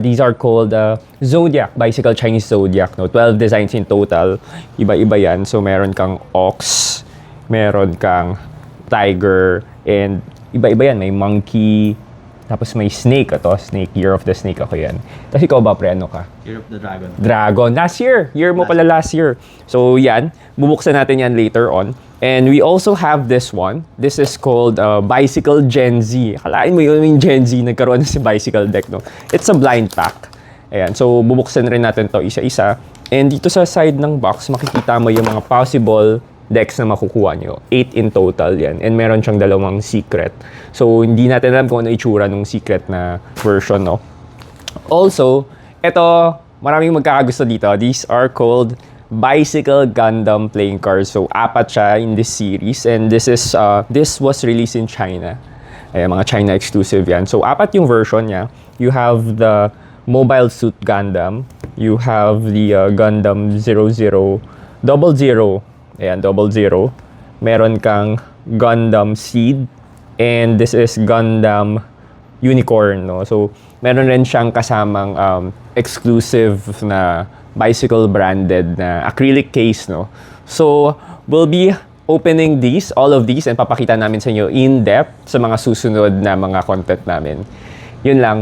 These are called Zodiac, Bicycle Chinese Zodiac. No? 12 designs in total. Iba-iba yan. So, meron kang ox, meron kang tiger, and iba-iba yan. May monkey, tapos may snake. Ito, snake. Year of the Snake ako yan. Tapos ikaw ba, pre? Ano ka? Year of the Dragon. Dragon. Last year. Year mo pala last year. So, yan. Bubuksan natin yan later on. And we also have this one. This is called Bicycle Gen Z. Akalain mo yun yung Gen Z, nagkaroon na si Bicycle Deck, no? It's a blind pack. Ayan. So, bubuksan rin natin to isa-isa. And dito sa side ng box, makikita mo yung mga possible decks na makukuha nyo. 8 in total yan. And meron siyang dalawang secret. So, hindi natin alam kung ano itsura ng secret na version, no? Also, ito, maraming magkakagusto dito. These are called Bicycle Gundam playing cards. So, 4 siya in this series. And this was released in China. Ayan, mga China exclusive yan. So, 4 yung version niya. You have the Mobile Suit Gundam. You have the Gundam 00. Ayan, 00. Meron kang Gundam Seed. And this is Gundam Unicorn, no? So, meron rin siyang kasamang exclusive na bicycle branded na acrylic case, no? So, we'll be opening all of these, and papakita namin sa inyo in depth sa mga susunod na mga content namin. Yun lang.